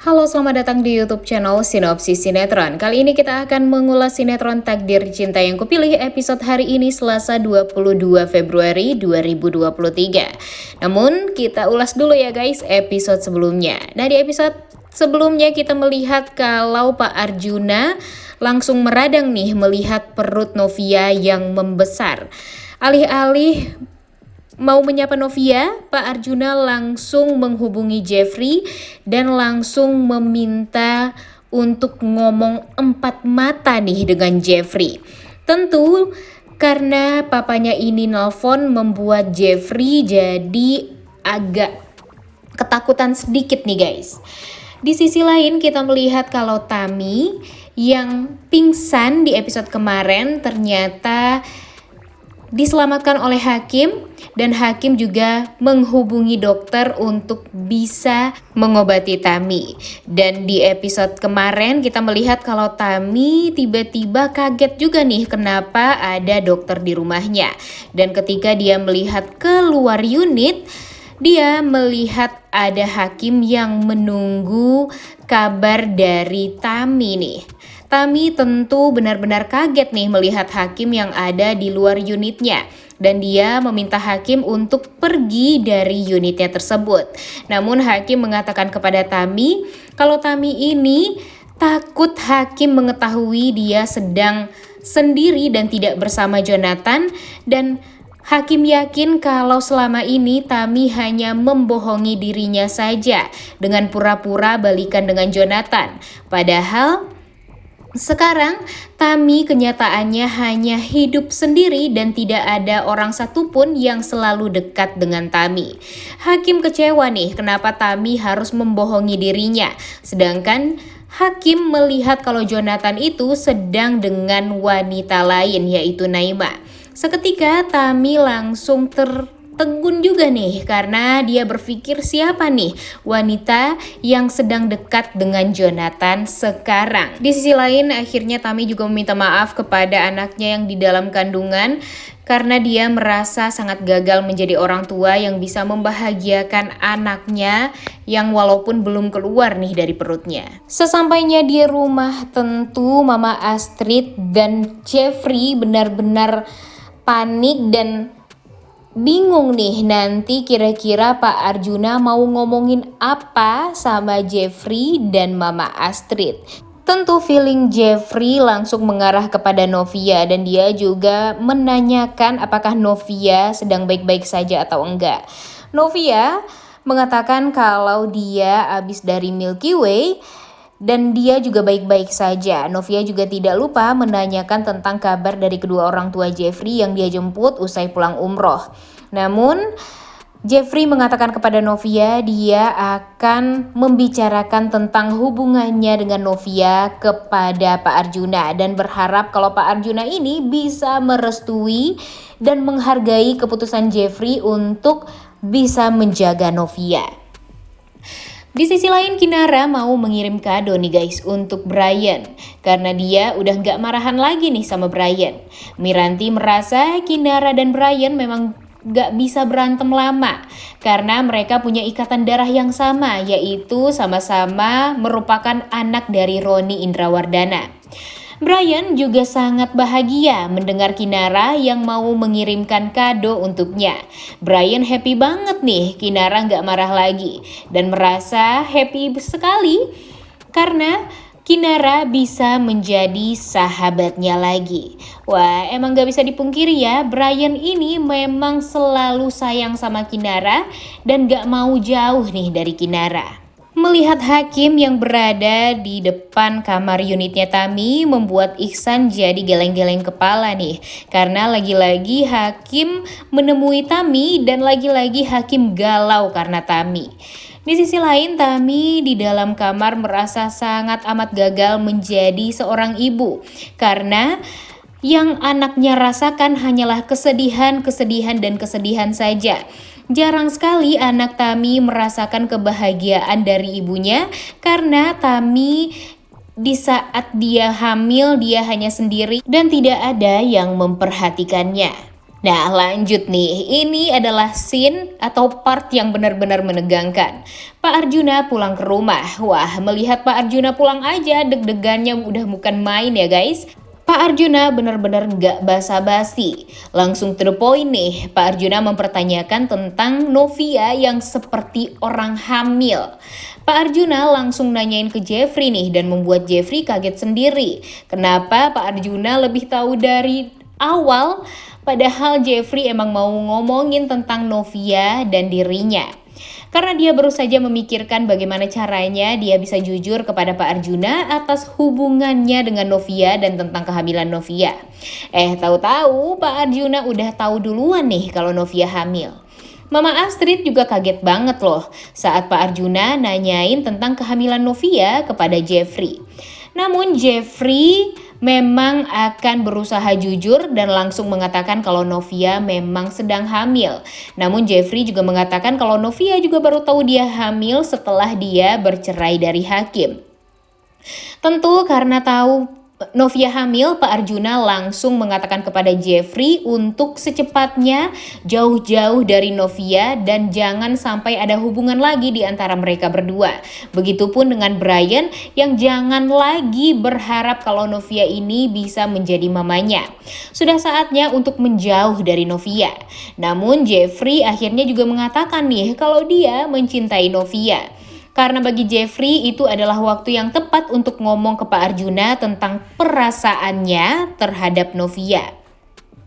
Halo, selamat datang di YouTube channel Sinopsis Sinetron. Kali ini kita akan mengulas sinetron Takdir Cinta yang Kupilih episode hari ini Selasa 22 Februari 2023. Namun kita ulas dulu ya guys episode sebelumnya. Nah, di episode sebelumnya kita melihat kalau Pak Arjuna langsung meradang nih melihat perut Novia yang membesar. Alih-alih mau menyapa Novia, Pak Arjuna langsung menghubungi Jeffrey dan langsung meminta untuk ngomong empat mata nih dengan Jeffrey. Tentu karena papanya ini nelpon membuat Jeffrey jadi agak ketakutan sedikit nih guys. Di sisi lain kita melihat kalau Tami yang pingsan di episode kemarin ternyata diselamatkan oleh Hakim, dan Hakim juga menghubungi dokter untuk bisa mengobati Tami. Dan di episode kemarin kita melihat kalau Tami tiba-tiba kaget juga nih kenapa ada dokter di rumahnya. Dan ketika dia melihat keluar unit, dia melihat ada Hakim yang menunggu kabar dari Tami nih. Tami tentu benar-benar kaget nih melihat Hakim yang ada di luar unitnya. Dan dia meminta Hakim untuk pergi dari unitnya tersebut. Namun Hakim mengatakan kepada Tami kalau Tami ini takut Hakim mengetahui dia sedang sendiri dan tidak bersama Jonathan. Dan Hakim yakin kalau selama ini Tami hanya membohongi dirinya saja dengan pura-pura balikan dengan Jonathan. Padahal sekarang Tami kenyataannya hanya hidup sendiri dan tidak ada orang satupun yang selalu dekat dengan Tami. Hakim kecewa nih kenapa Tami harus membohongi dirinya. Sedangkan Hakim melihat kalau Jonathan itu sedang dengan wanita lain yaitu Naima. Seketika Tami langsung tertegun juga nih karena dia berpikir siapa nih wanita yang sedang dekat dengan Jonathan sekarang. Di sisi lain akhirnya Tami juga meminta maaf kepada anaknya yang di dalam kandungan karena dia merasa sangat gagal menjadi orang tua yang bisa membahagiakan anaknya yang walaupun belum keluar nih dari perutnya. Sesampainya di rumah tentu Mama Astrid dan Jeffrey benar-benar panik dan bingung nih nanti kira-kira Pak Arjuna mau ngomongin apa sama Jeffrey dan Mama Astrid. Tentu feeling Jeffrey langsung mengarah kepada Novia dan dia juga menanyakan apakah Novia sedang baik-baik saja atau enggak. Novia mengatakan kalau dia habis dari Milky Way dan dia juga baik-baik saja. Novia juga tidak lupa menanyakan tentang kabar dari kedua orang tua Jeffrey yang dia jemput usai pulang umroh. Namun Jeffrey mengatakan kepada Novia dia akan membicarakan tentang hubungannya dengan Novia kepada Pak Arjuna dan berharap kalau Pak Arjuna ini bisa merestui dan menghargai keputusan Jeffrey untuk bisa menjaga Novia. Di sisi lain Kinara mau mengirim kado nih guys untuk Brian karena dia udah gak marahan lagi nih sama Brian. Miranti merasa Kinara dan Brian memang gak bisa berantem lama karena mereka punya ikatan darah yang sama yaitu sama-sama merupakan anak dari Roni Indrawardana. Brian juga sangat bahagia mendengar Kinara yang mau mengirimkan kado untuknya. Brian happy banget nih Kinara gak marah lagi dan merasa happy sekali karena Kinara bisa menjadi sahabatnya lagi. Wah, emang gak bisa dipungkiri ya, Brian ini memang selalu sayang sama Kinara dan gak mau jauh nih dari Kinara. Melihat Hakim yang berada di depan kamar unitnya Tami membuat Ihsan jadi geleng-geleng kepala nih. Karena lagi-lagi Hakim menemui Tami dan lagi-lagi Hakim galau karena Tami. Di sisi lain Tami di dalam kamar merasa sangat amat gagal menjadi seorang ibu. Karena yang anaknya rasakan hanyalah kesedihan dan kesedihan saja. Jarang sekali anak Tami merasakan kebahagiaan dari ibunya karena Tami di saat dia hamil dia hanya sendiri dan tidak ada yang memperhatikannya. Nah, lanjut nih. Ini adalah scene atau part yang benar-benar menegangkan. Pak Arjuna pulang ke rumah. Wah, melihat Pak Arjuna pulang aja deg-degannya udah bukan main ya guys. Pak Arjuna benar-benar nggak basa-basi. Langsung to the point nih, Pak Arjuna mempertanyakan tentang Novia yang seperti orang hamil. Pak Arjuna langsung nanyain ke Jeffrey nih dan membuat Jeffrey kaget sendiri. Kenapa Pak Arjuna lebih tahu dari awal? Padahal Jeffrey emang mau ngomongin tentang Novia dan dirinya. Karena dia baru saja memikirkan bagaimana caranya dia bisa jujur kepada Pak Arjuna atas hubungannya dengan Novia dan tentang kehamilan Novia. Tahu-tahu Pak Arjuna udah tahu duluan nih kalau Novia hamil. Mama Astrid juga kaget banget loh saat Pak Arjuna nanyain tentang kehamilan Novia kepada Jeffrey. Namun Jeffrey memang akan berusaha jujur dan langsung mengatakan kalau Novia memang sedang hamil. Namun Jeffrey juga mengatakan kalau Novia juga baru tahu dia hamil setelah dia bercerai dari hakim. Tentu karena tahu Novia hamil, Pak Arjuna langsung mengatakan kepada Jeffrey untuk secepatnya jauh-jauh dari Novia dan jangan sampai ada hubungan lagi di antara mereka berdua. Begitupun dengan Brian yang jangan lagi berharap kalau Novia ini bisa menjadi mamanya. Sudah saatnya untuk menjauh dari Novia. Namun Jeffrey akhirnya juga mengatakan nih kalau dia mencintai Novia. Karena bagi Jeffrey itu adalah waktu yang tepat untuk ngomong ke Pak Arjuna tentang perasaannya terhadap Novia.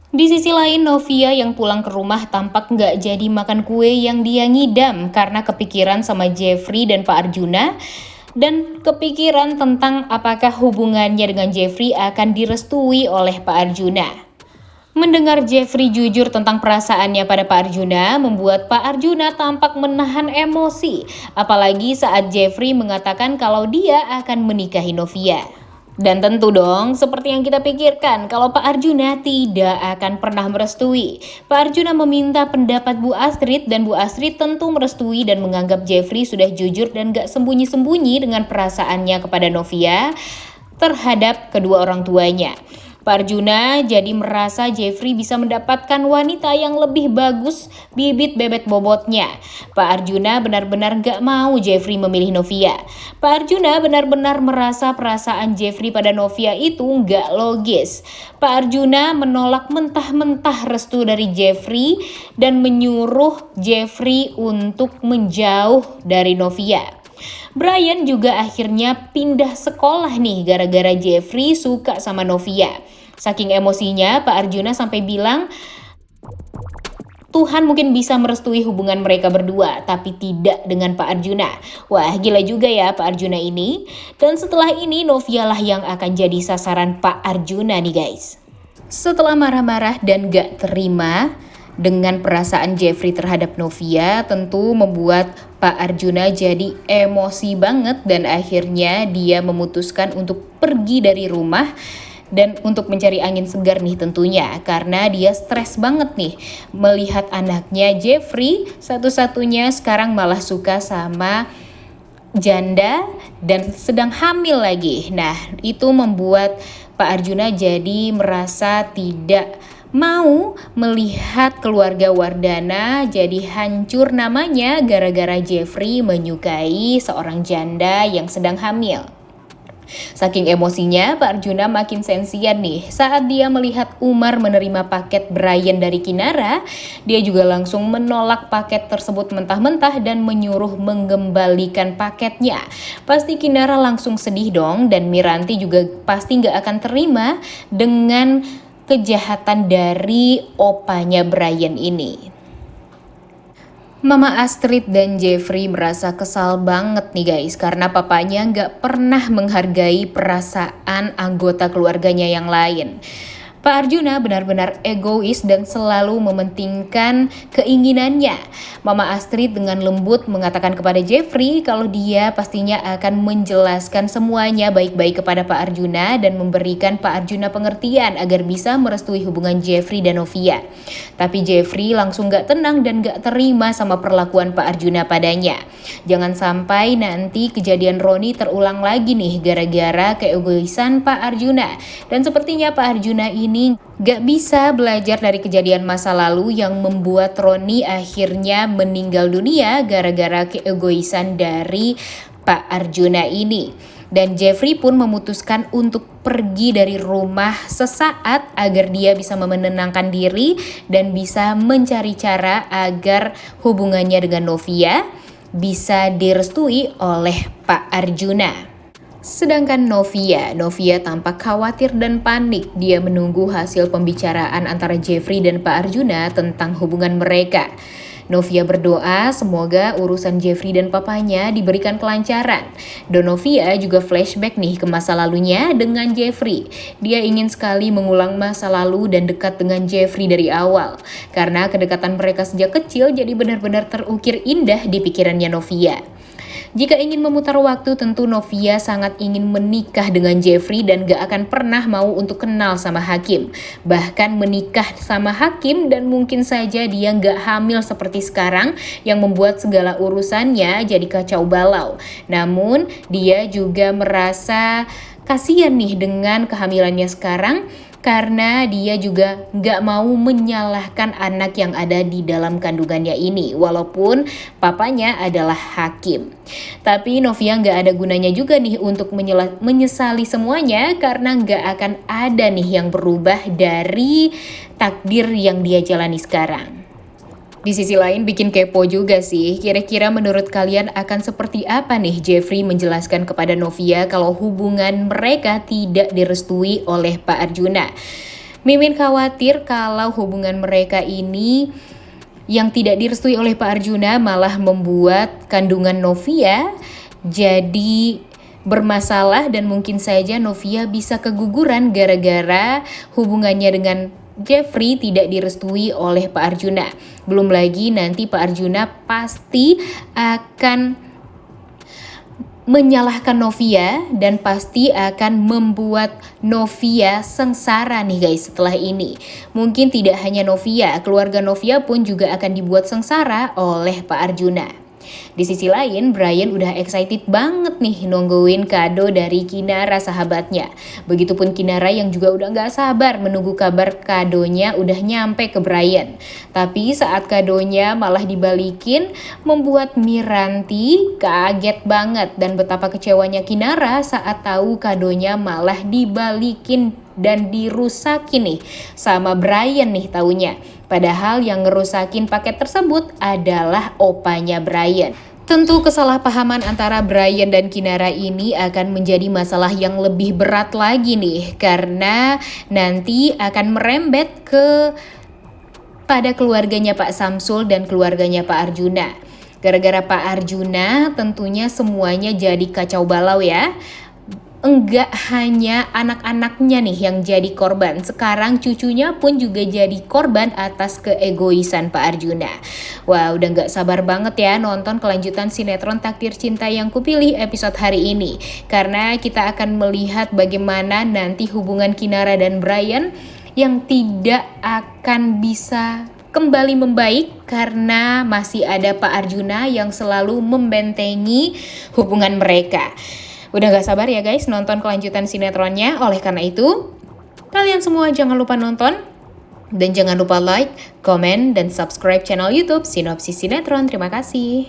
Di sisi lain, Novia yang pulang ke rumah tampak nggak jadi makan kue yang dia ngidam karena kepikiran sama Jeffrey dan Pak Arjuna. Dan kepikiran tentang apakah hubungannya dengan Jeffrey akan direstui oleh Pak Arjuna. Mendengar Jeffrey jujur tentang perasaannya pada Pak Arjuna membuat Pak Arjuna tampak menahan emosi. Apalagi saat Jeffrey mengatakan kalau dia akan menikahi Novia. Dan tentu dong, seperti yang kita pikirkan, kalau Pak Arjuna tidak akan pernah merestui. Pak Arjuna meminta pendapat Bu Astrid dan Bu Astrid tentu merestui dan menganggap Jeffrey sudah jujur dan gak sembunyi-sembunyi dengan perasaannya kepada Novia terhadap kedua orang tuanya. Pak Arjuna jadi merasa Jeffrey bisa mendapatkan wanita yang lebih bagus bibit bebek bobotnya. Pak Arjuna benar-benar gak mau Jeffrey memilih Novia. Pak Arjuna benar-benar merasa perasaan Jeffrey pada Novia itu gak logis. Pak Arjuna menolak mentah-mentah restu dari Jeffrey dan menyuruh Jeffrey untuk menjauh dari Novia. Brian juga akhirnya pindah sekolah nih gara-gara Jeffrey suka sama Novia. Saking emosinya, Pak Arjuna sampai bilang Tuhan mungkin bisa merestui hubungan mereka berdua, tapi tidak dengan Pak Arjuna. Wah, gila juga ya Pak Arjuna ini. Dan setelah ini Novia lah yang akan jadi sasaran Pak Arjuna nih guys. Setelah marah-marah dan gak terima dengan perasaan Jeffrey terhadap Novia, tentu membuat Pak Arjuna jadi emosi banget dan akhirnya dia memutuskan untuk pergi dari rumah dan untuk mencari angin segar nih tentunya karena dia stres banget nih melihat anaknya Jeffrey satu-satunya sekarang malah suka sama janda dan sedang hamil lagi. Nah, itu membuat Pak Arjuna jadi merasa tidak mau melihat keluarga Wardana jadi hancur namanya gara-gara Jeffrey menyukai seorang janda yang sedang hamil. Saking emosinya, Pak Arjuna makin sensian nih. Saat dia melihat Umar menerima paket Brian dari Kinara, dia juga langsung menolak paket tersebut mentah-mentah dan menyuruh mengembalikan paketnya. Pasti Kinara langsung sedih dong dan Miranti juga pasti nggak akan terima dengan kejahatan dari opanya Brian ini. Mama Astrid dan Jeffrey merasa kesal banget nih guys karena papanya nggak pernah menghargai perasaan anggota keluarganya yang lain. Pak Arjuna benar-benar egois dan selalu mementingkan keinginannya. Mama Astrid dengan lembut mengatakan kepada Jeffrey kalau dia pastinya akan menjelaskan semuanya baik-baik kepada Pak Arjuna dan memberikan Pak Arjuna pengertian agar bisa merestui hubungan Jeffrey dan Novia. Tapi Jeffrey langsung gak tenang dan gak terima sama perlakuan Pak Arjuna padanya. Jangan sampai nanti kejadian Roni terulang lagi nih gara-gara keegoisan Pak Arjuna. Dan sepertinya Pak Arjuna ini ini gak bisa belajar dari kejadian masa lalu yang membuat Roni akhirnya meninggal dunia gara-gara keegoisan dari Pak Arjuna ini. Dan Jeffrey pun memutuskan untuk pergi dari rumah sesaat agar dia bisa menenangkan diri dan bisa mencari cara agar hubungannya dengan Novia bisa direstui oleh Pak Arjuna. Sedangkan Novia tampak khawatir dan panik. Dia menunggu hasil pembicaraan antara Jeffrey dan Pak Arjuna tentang hubungan mereka. Novia berdoa semoga urusan Jeffrey dan papanya diberikan kelancaran. Dan Novia juga flashback nih ke masa lalunya dengan Jeffrey. Dia ingin sekali mengulang masa lalu dan dekat dengan Jeffrey dari awal. Karena kedekatan mereka sejak kecil jadi benar-benar terukir indah di pikirannya Novia. Jika ingin memutar waktu, tentu Novia sangat ingin menikah dengan Jeffrey dan gak akan pernah mau untuk kenal sama Hakim. Bahkan menikah sama Hakim dan mungkin saja dia gak hamil seperti sekarang yang membuat segala urusannya jadi kacau balau. Namun dia juga merasa kasihan nih dengan kehamilannya sekarang karena dia juga gak mau menyalahkan anak yang ada di dalam kandungannya ini walaupun papanya adalah Hakim. Tapi Novia gak ada gunanya juga nih untuk menyesali semuanya karena gak akan ada nih yang berubah dari takdir yang dia jalani sekarang. Di sisi lain bikin kepo juga sih, kira-kira menurut kalian akan seperti apa nih Jeffrey menjelaskan kepada Novia kalau hubungan mereka tidak direstui oleh Pak Arjuna. Mimin khawatir kalau hubungan mereka ini yang tidak direstui oleh Pak Arjuna malah membuat kandungan Novia jadi bermasalah dan mungkin saja Novia bisa keguguran gara-gara hubungannya dengan Jeffrey tidak direstui oleh Pak Arjuna. Belum lagi nanti Pak Arjuna pasti akan menyalahkan Novia dan pasti akan membuat Novia sengsara nih guys setelah ini. Mungkin tidak hanya Novia, keluarga Novia pun juga akan dibuat sengsara oleh Pak Arjuna. Di sisi lain, Brian udah excited banget nih nungguin kado dari Kinara sahabatnya. Begitupun Kinara yang juga udah gak sabar menunggu kabar kadonya udah nyampe ke Brian. Tapi saat kadonya malah dibalikin, membuat Miranti kaget banget. Dan betapa kecewanya Kinara saat tahu kadonya malah dibalikin dan dirusakin nih sama Brian nih taunya. Padahal yang ngerusakin paket tersebut adalah opanya Brian. Tentu kesalahpahaman antara Brian dan Kinara ini akan menjadi masalah yang lebih berat lagi nih. Karena nanti akan merembet ke pada keluarganya Pak Samsul dan keluarganya Pak Arjuna. Gara-gara Pak Arjuna tentunya semuanya jadi kacau balau ya. Enggak hanya anak-anaknya nih yang jadi korban, sekarang cucunya pun juga jadi korban atas keegoisan Pak Arjuna. Wah, udah gak sabar banget ya nonton kelanjutan sinetron Takdir Cinta Yang Kupilih episode hari ini. Karena kita akan melihat bagaimana nanti hubungan Kinara dan Brian yang tidak akan bisa kembali membaik karena masih ada Pak Arjuna yang selalu membentengi hubungan mereka. Udah gak sabar ya guys nonton kelanjutan sinetronnya. Oleh karena itu, kalian semua jangan lupa nonton. Dan jangan lupa like, komen, dan subscribe channel YouTube Sinopsis Sinetron. Terima kasih.